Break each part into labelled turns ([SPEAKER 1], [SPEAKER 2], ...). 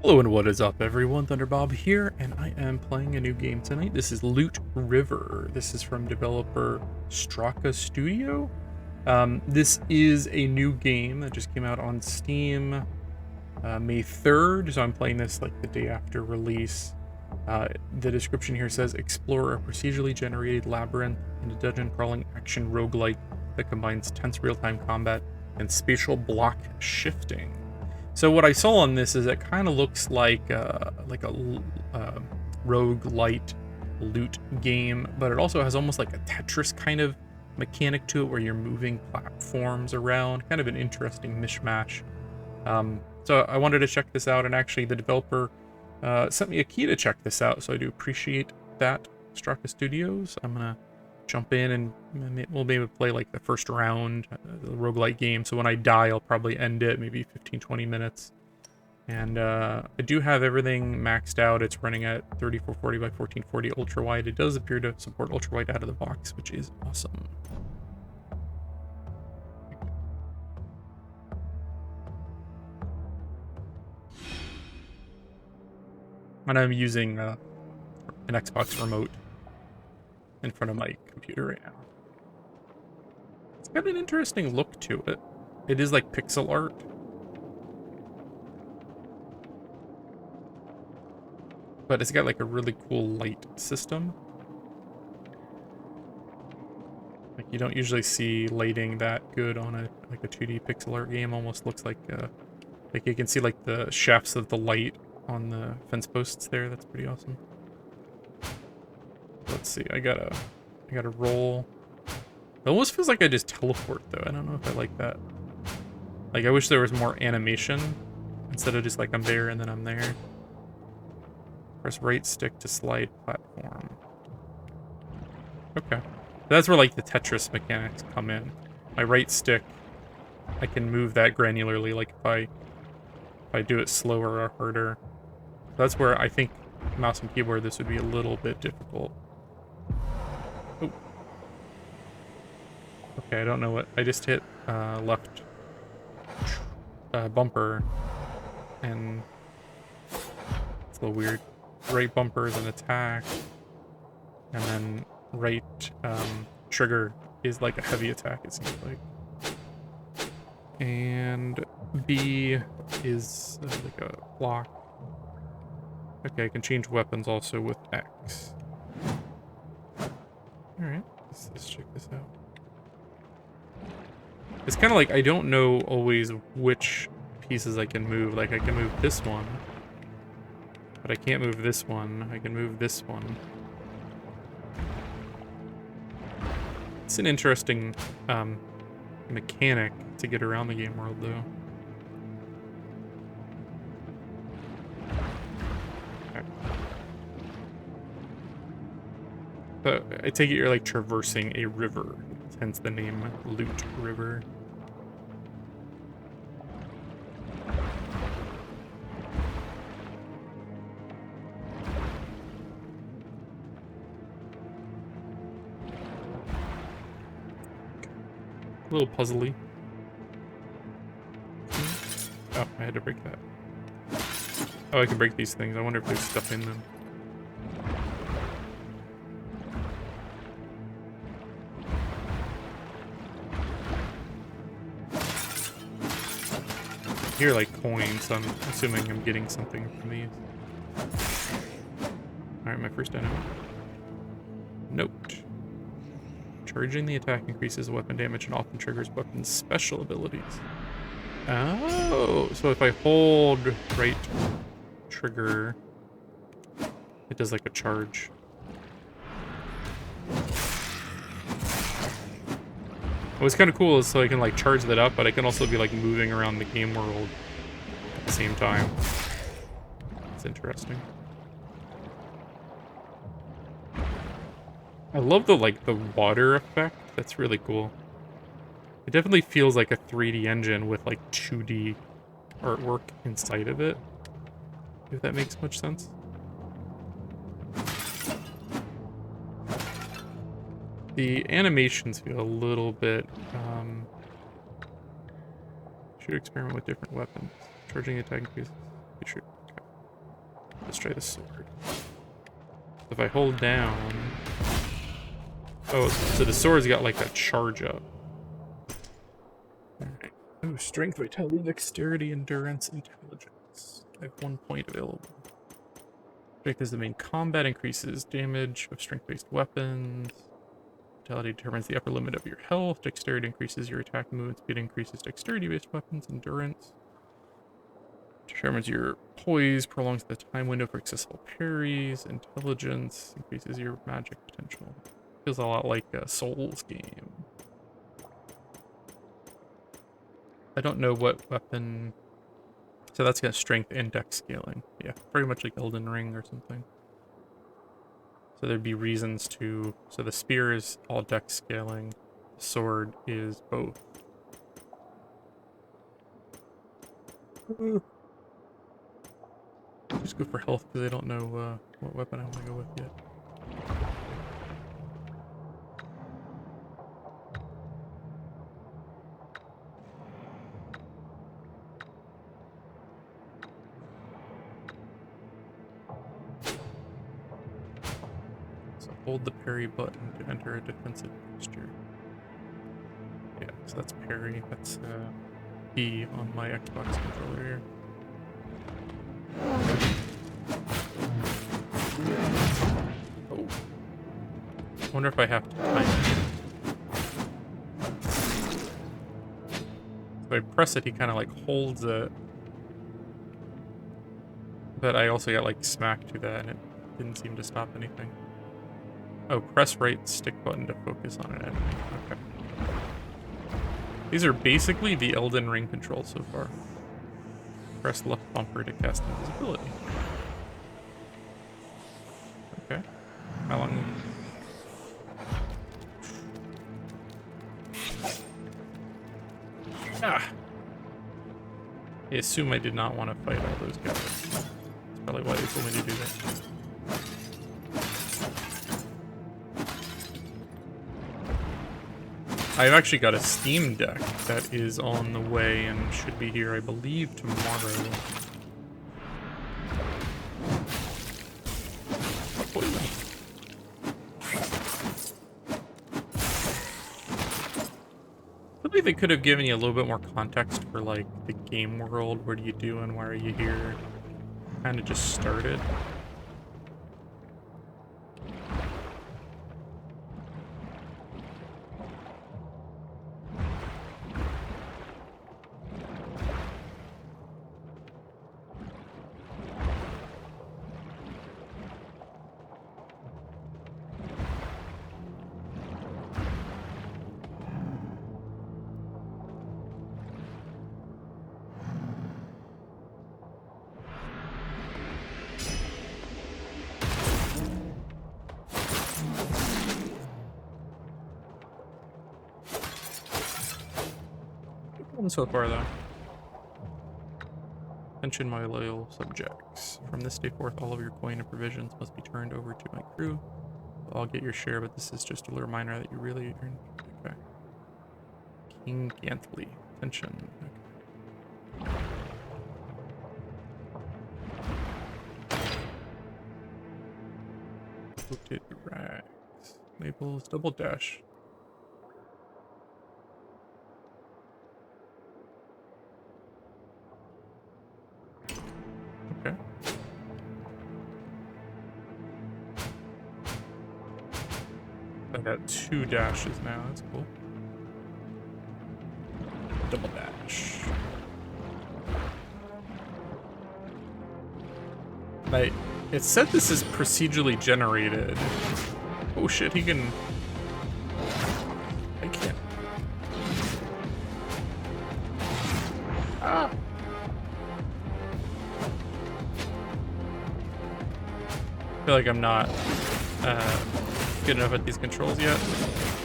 [SPEAKER 1] Hello and what is up everyone, Thunderbob here, and I am playing a new game tonight. This is Loot River. This is from developer Straka Studio. This is a new game that just came out on Steam May 3rd, so I'm playing this like the day after release. The description here says, explore a procedurally generated labyrinth in a dungeon crawling action roguelike that combines tense real-time combat and spatial block shifting. So what I saw on this is it kind of looks like a rogue light loot game, but it also has almost like a Tetris kind of mechanic to it where you're moving platforms around, kind of an interesting mishmash. So I wanted to check this out, and actually the developer sent me a key to check this out, so I do appreciate that, Straka Studios. I'm going to jump in and we'll maybe play like the first round, the roguelite game. So when I die, I'll probably end it, maybe 15-20 minutes. And I do have everything maxed out. It's running at 3440 by 1440 ultra wide. It does appear to support ultra wide out of the box, which is awesome. And I'm using an Xbox remote in front of my computer right now. It's got an interesting look to it. It is like pixel art. But it's got like a really cool light system. Like you don't usually see lighting that good on a 2D pixel art game. Almost looks like you can see like the shafts of the light on the fence posts there. That's pretty awesome. Let's see. I gotta roll. It almost feels like I just teleport though. I don't know if I like that. Like I wish there was more animation instead of just like I'm there and then I'm there. Press right stick to slide platform. Okay. That's where like the Tetris mechanics come in. My right stick, I can move that granularly, like if I do it slower or harder. That's where I think mouse and keyboard this would be a little bit difficult. Oh. Okay, I don't know what I just hit left bumper, and it's a little weird. Right bumper is an attack, and then right trigger is like a heavy attack, it seems like. And B is like a block. Okay, I can change weapons also with X. Alright, let's check this out. It's kind of like I don't know always which pieces I can move. Like I can move this one, but I can't move this one. I can move this one. It's an interesting mechanic to get around the game world, though. Okay. So I take it you're like traversing a river, hence the name Loot River. A little puzzly. Oh, I had to break that. Oh, I can break these things. I wonder if there's stuff in them. I hear like coins, so I'm assuming I'm getting something from these. Alright, my first enemy. Note. Charging the attack increases weapon damage and often triggers weapons' special abilities. Oh, so if I hold right trigger, it does like a charge. What's kind of cool is so I can like charge that up, but I can also be like moving around the game world at the same time. It's interesting. I love the water effect. That's really cool. It definitely feels like a 3D engine with like 2D artwork inside of it. If that makes much sense. The animations feel a little bit should experiment with different weapons. Charging attack increases. Be sure. Okay. Let's try the sword. If I hold down... Oh, so the sword's got like that charge up. Alright. Oh, strength, vitality, dexterity, endurance, intelligence. I have 1 point available. Strength is the main combat, increases damage of strength-based weapons. Vitality determines the upper limit of your health. Dexterity increases your attack and movement speed, increases dexterity-based weapons. Endurance determines your poise, prolongs the time window for accessible parries. Intelligence increases your magic potential. Feels a lot like a Souls game. I don't know what weapon... So that's got strength and dex scaling. Yeah, very much like Elden Ring or something. So there'd be reasons to... So the spear is all dex scaling. The sword is both. Just go for health because I don't know what weapon I want to go with yet. So hold the parry button to enter a defensive posture. Yeah, so that's parry. That's B on my Xbox controller here. Oh. I wonder if I have to time it. If I press it, he kind of like holds it. But I also got like smacked to that and it didn't seem to stop anything. Oh, press right stick button to focus on an enemy. Okay. These are basically the Elden Ring controls so far. Press left bumper to cast invisibility. Okay. How long? Ah! I assume I did not want to fight all those guys. That's probably why they told me to do that. I've actually got a Steam Deck that is on the way and should be here, I believe, tomorrow. I believe they could have given you a little bit more context for, like, the game world. What are you doing? Why are you here? Kind of just started. So far, though. Attention, my loyal subjects. From this day forth, all of your coin and provisions must be turned over to my crew. I'll get your share, but this is just a little reminder that you really earned. Okay. King Gantley. Attention. Okay. Coated rags. Labels. Double dash. Okay. I got 2 dashes now, that's cool. Double dash. It said this is procedurally generated. Oh shit, he can... I can't... Ah! I feel like I'm not good enough at these controls yet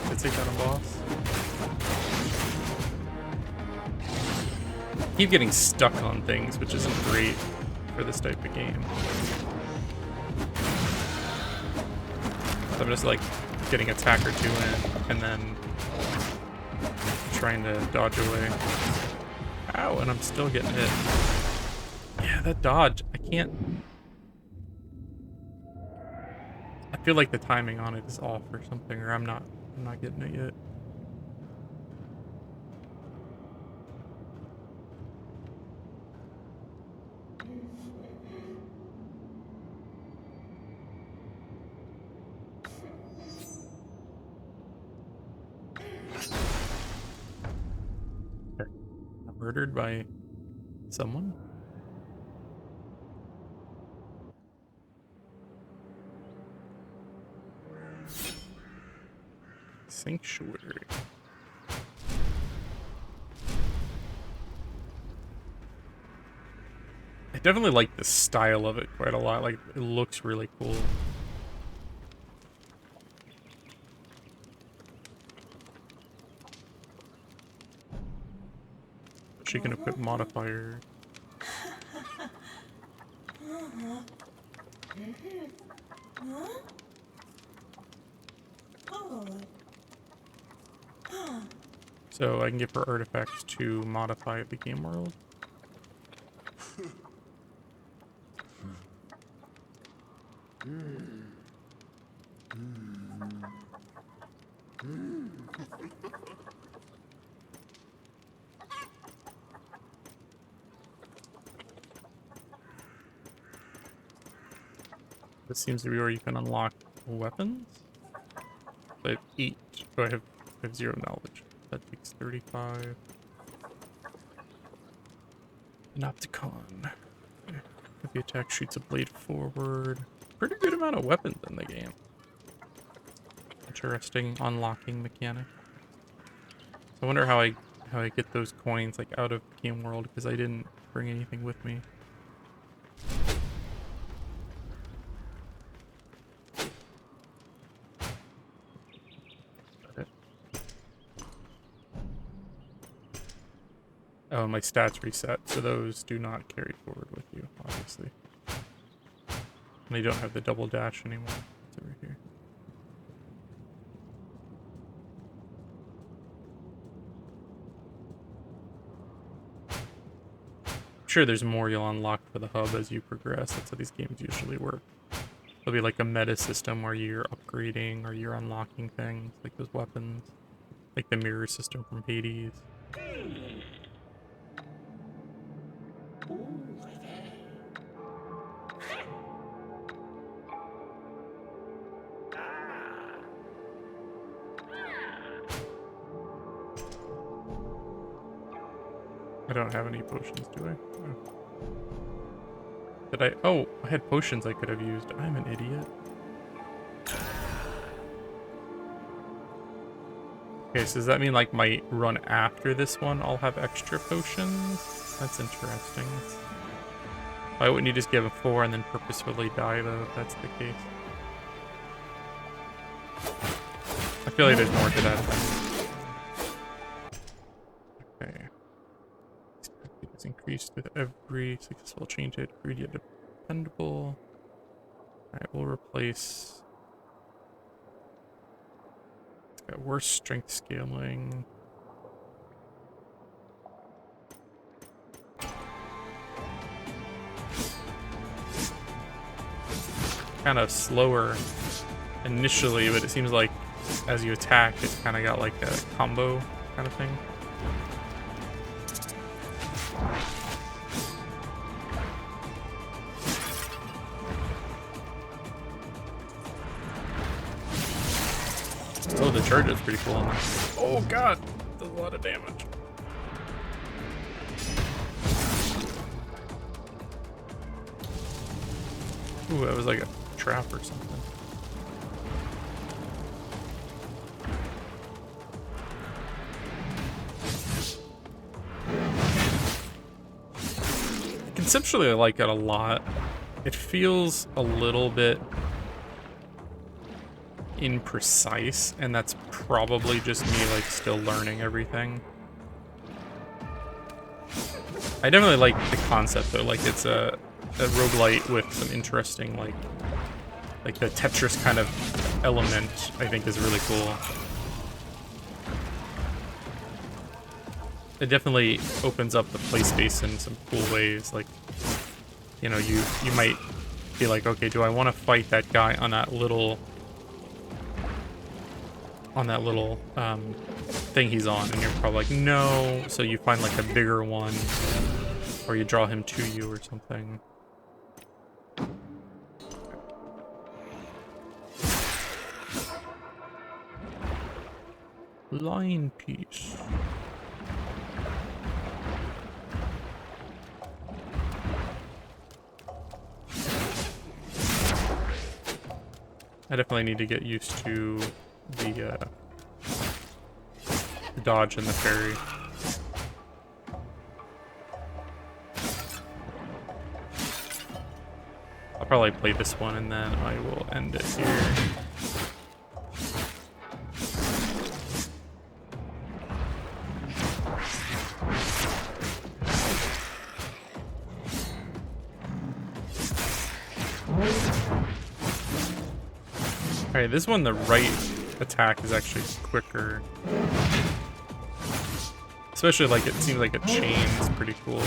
[SPEAKER 1] to take out a boss. Keep getting stuck on things, which isn't great for this type of game. So I'm just like getting attack or 2 in and then trying to dodge away. Ow, and I'm still getting hit. Yeah, that dodge, I can't... I feel like the timing on it is off or something, or I'm not getting it yet. Okay. I'm murdered by someone? Sanctuary. I definitely like the style of it quite a lot. Like, it looks really cool. She can equip modifiers. So I can give her artifacts to modify the game world. This seems to be where you can unlock weapons. I have 8. Oh, I have 0 knowledge. That takes 35. An Opticon. Heavy attack shoots a blade forward. Pretty good amount of weapons in the game. Interesting unlocking mechanic. So I wonder how I get those coins like out of game world, because I didn't bring anything with me. Oh, my stats reset, so those do not carry forward with you, obviously. And they don't have the double dash anymore. It's over here. I'm sure there's more you'll unlock for the hub as you progress. That's how these games usually work. There'll be like a meta system where you're upgrading or you're unlocking things, like those weapons. Like the mirror system from Hades. I don't have any potions, do I? Oh. Did I? Oh, I had potions I could have used. I'm an idiot. Okay, so does that mean like my run after this one I'll have extra potions? That's interesting. Why wouldn't you just give a 4 and then purposefully die though, if that's the case? I feel like there's more to that. Okay. It's increased with every successful change to ingredient dependable. Alright, we'll replace. It's got worse strength scaling. Kind of slower initially, but it seems like as you attack, it's kind of got like a combo kind of thing. Oh, the charge is pretty cool on this. Oh god, does a lot of damage. Ooh, that was like a trap or something. Conceptually, I like it a lot. It feels a little bit imprecise, and that's probably just me like still learning everything. I definitely like the concept though, like it's a roguelite with some interesting like the Tetris kind of element. I think is really cool. It definitely opens up the play space in some cool ways. Like, you know, you might be like, okay, do I want to fight that guy on that little thing he's on? And you're probably like, no. So you find like a bigger one, or you draw him to you or something. Line piece. I definitely need to get used to the dodge and the parry. I'll probably play this one and then I will end it here. Alright, this one, the right attack is actually quicker. Especially like it seems like a chain is pretty cool.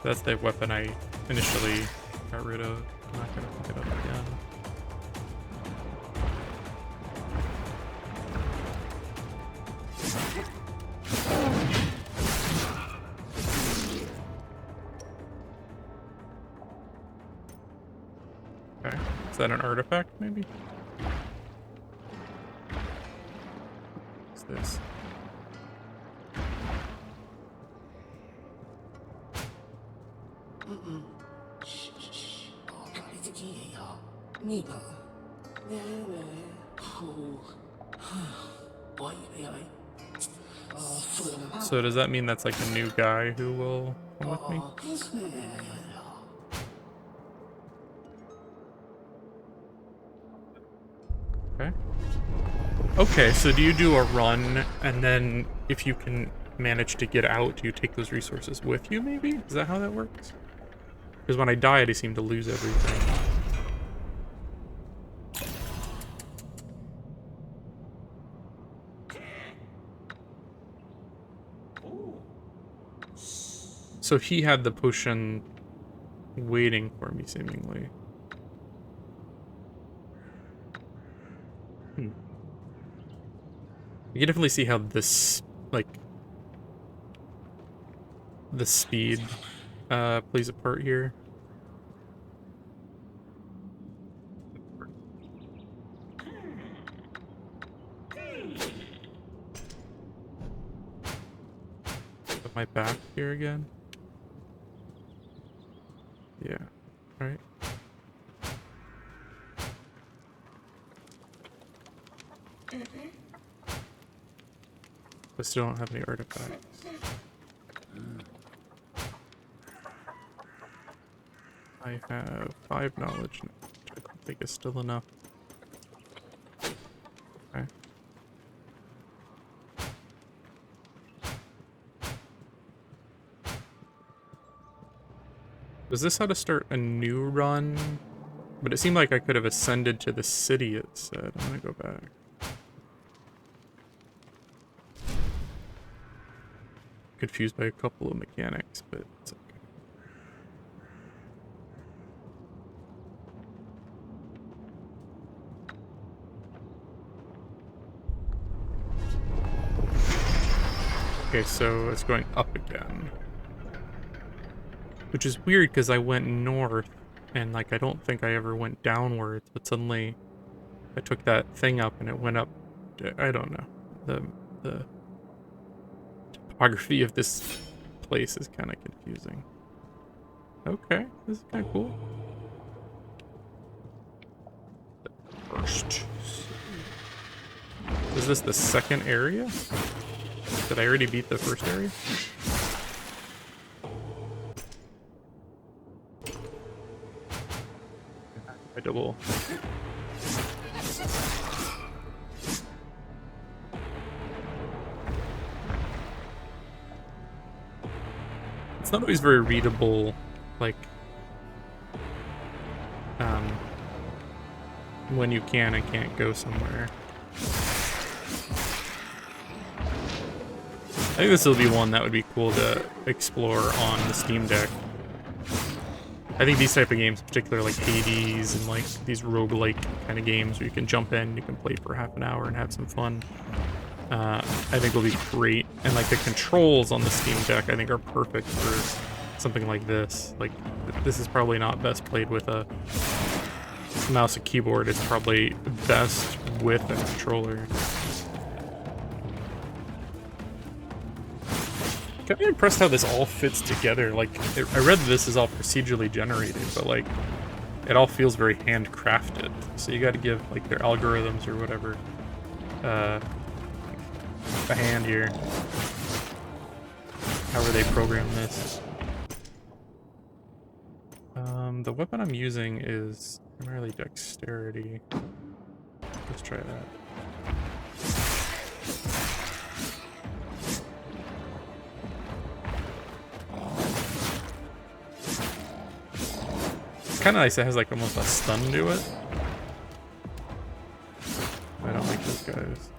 [SPEAKER 1] That's the weapon I initially got rid of. I'm not gonna pick it up again. Okay, is that an artifact maybe? What's this? So does that mean that's like a new guy who will come with me? Okay. Okay, so do you do a run, and then if you can manage to get out, do you take those resources with you, maybe? Is that how that works? Because when I died, I seem to lose everything. So he had the potion waiting for me, seemingly. You can definitely see how this, like, the speed plays a part here. Put my back here again. Yeah, right. I still don't have any artifacts. I have 5 knowledge, which I don't think is still enough. Okay. Was this how to start a new run? But it seemed like I could have ascended to the city, it said. I'm gonna go back. Confused by a couple of mechanics, but it's okay. Okay, so it's going up again. Which is weird because I went north and like I don't think I ever went downwards, but suddenly I took that thing up and it went up. I don't know. The topography of this place is kind of confusing. Okay, this is kind of cool. First. Is this the second area? Did I already beat the first area? I double. It's not always very readable, like, when you can and can't go somewhere. I think this will be one that would be cool to explore on the Steam Deck. I think these type of games, particularly like Hades and like these roguelike kind of games where you can jump in, you can play for half an hour and have some fun, I think will be great. And like the controls on the Steam Deck, I think are perfect for something like this. Like this is probably not best played with a mouse and keyboard. It's probably best with a controller. Kind of impressed how this all fits together. Like, I read this is all procedurally generated, but like, it all feels very handcrafted. So you got to give like their algorithms or whatever a hand here. However they program this. The weapon I'm using is primarily dexterity. Let's try that. Kind of nice. It has like almost a stun to it. I don't like those guys.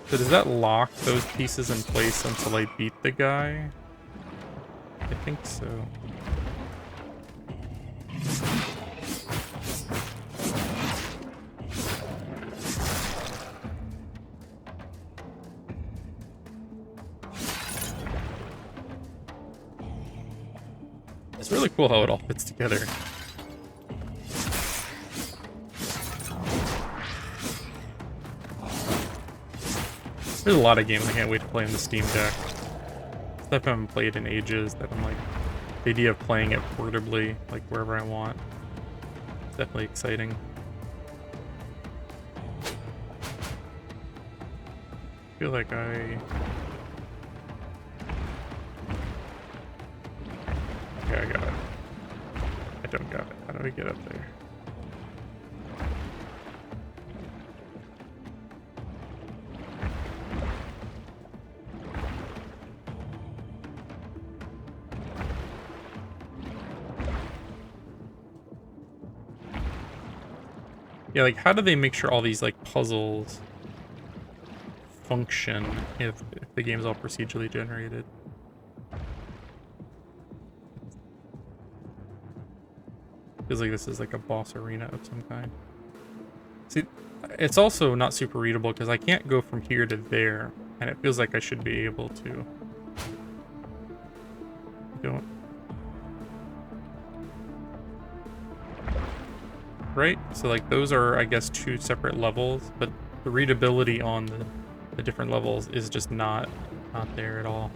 [SPEAKER 1] So does that lock those pieces in place until I beat the guy? I think so. It's really cool how it all fits together. There's a lot of games I can't wait to play on the Steam Deck. Stuff I haven't played in ages that I'm like, the idea of playing it portably, like wherever I want, it's definitely exciting. I feel like okay, I got it. I don't got it. How do I get up there? Yeah, like how do they make sure all these like puzzles function if the game's all procedurally generated? Feels like this is like a boss arena of some kind. See, it's also not super readable because I can't go from here to there, and it feels like I should be able to. Don't. Right? So like those are, I guess, two separate levels, but the readability on the different levels is just not there at all.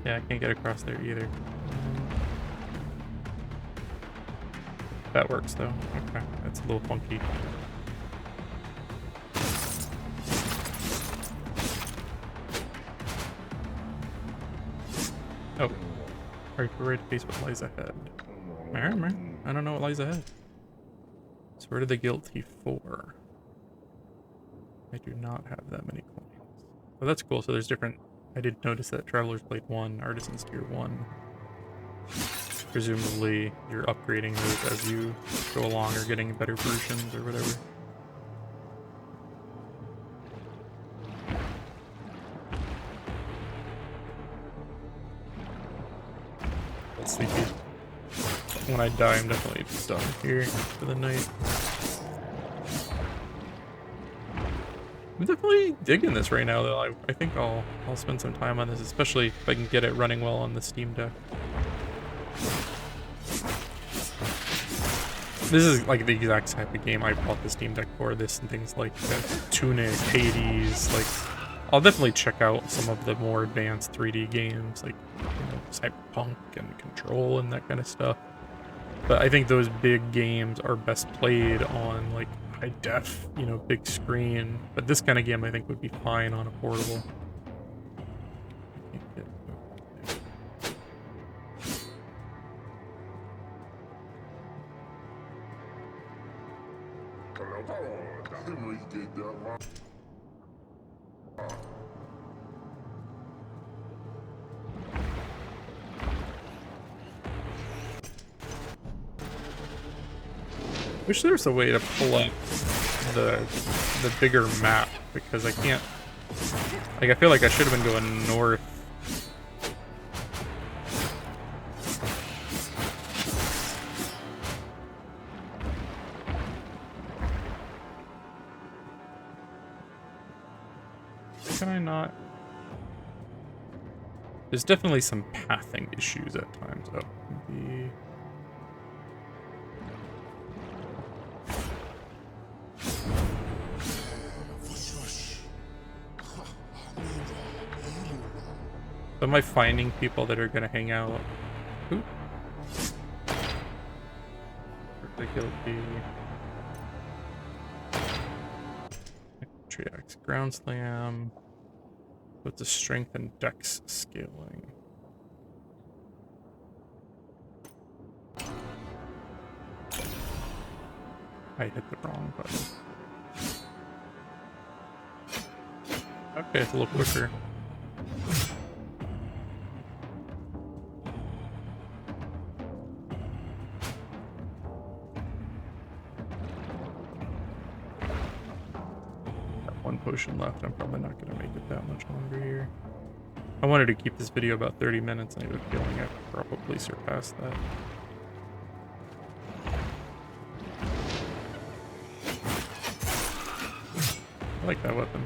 [SPEAKER 1] Yeah, I can't get across there either. That works though. Okay, that's a little funky. Oh, are you ready to face what lies ahead? Alright, man. I don't know what lies ahead. So where did the guilty for? I do not have that many coins. Oh, that's cool. So there's different. I did notice that Traveler's Blade 1, Artisan's Tier 1. Presumably, you're upgrading those as you go along or getting better versions or whatever. That's sleepy. When I die, I'm definitely done here for the night. I'm definitely digging this right now, though. I think I'll spend some time on this, especially if I can get it running well on the Steam Deck. This is like the exact type of game I bought the Steam Deck for. This and things like Tunic, Hades. Like, I'll definitely check out some of the more advanced 3D games, like Cyberpunk and Control and that kind of stuff. But I think those big games are best played on like high def, big screen. But this kind of game I think would be fine on a portable. Wish there was a way to pull up the bigger map, because I can't. Like, I feel like I should have been going north. Can I not? There's definitely some pathing issues at times. Oh, maybe. So am I finding people that are gonna hang out? Ooh. Particularly. Triax, ground slam. With the strength and dex scaling. I hit the wrong button. Okay, it's a little quicker. Got one potion left. I'm probably not going to make it that much longer here. I wanted to keep this video about 30 minutes, and I have a feeling I probably surpassed that. I like that weapon.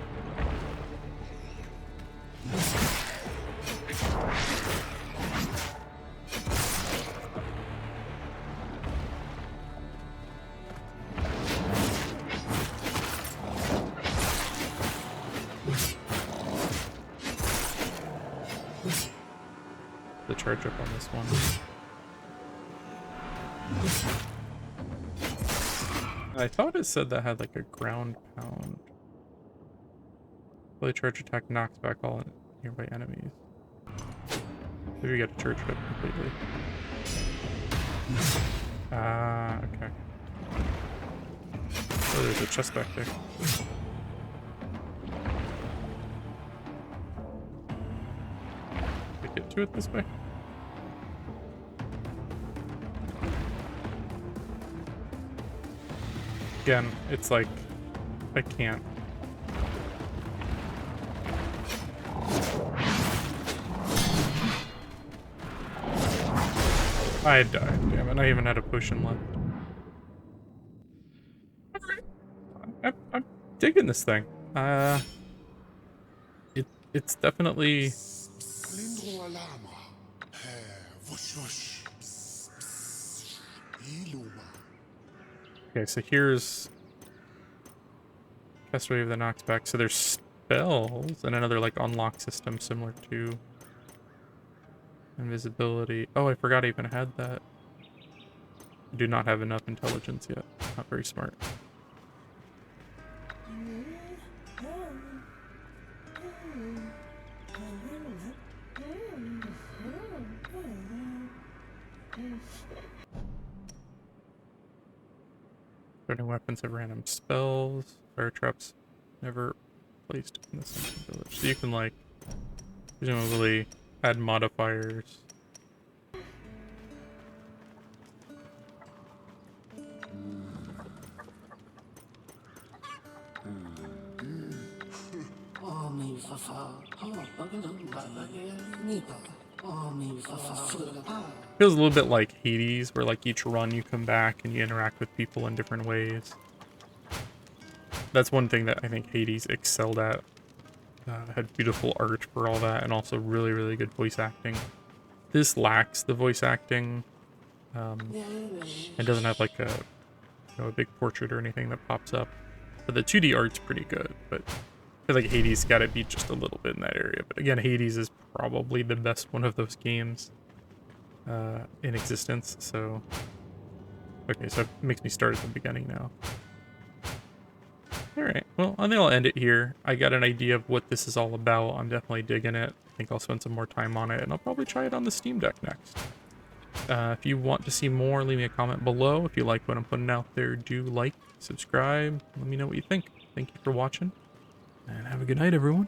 [SPEAKER 1] The charge up on this one. I thought it said that had like a ground pound. Fully charge attack knocks back all nearby enemies. Maybe we got to charge it up completely. Ah, okay. Oh, there's a chest back there. Can I get to it this way? Again, it's like I can't. I died, damn it. I even had a potion left. I'm digging this thing. It's definitely. Okay, so here's Cast Wave that knocks back. So there's spells and another like unlock system similar to invisibility. Oh, I forgot I even had that. I do not have enough intelligence yet. Not very smart. Starting weapons have random spells. Fire traps never placed in the central village. So you can like presumably add modifiers. Feels a little bit like Hades, where like each run you come back and you interact with people in different ways. That's one thing that I think Hades excelled at. Had beautiful art for all that, and also really, really good voice acting. This lacks the voice acting. It doesn't have like a, a big portrait or anything that pops up. But the 2D art's pretty good, but I feel like Hades got it beat just a little bit in that area. But again, Hades is probably the best one of those games in existence. So, okay, so it makes me start at the beginning now. Alright, well, I think I'll end it here. I got an idea of what this is all about. I'm definitely digging it. I think I'll spend some more time on it, and I'll probably try it on the Steam Deck next. If you want to see more, leave me a comment below. If you like what I'm putting out there, do like, subscribe, let me know what you think. Thank you for watching, and have a good night, everyone.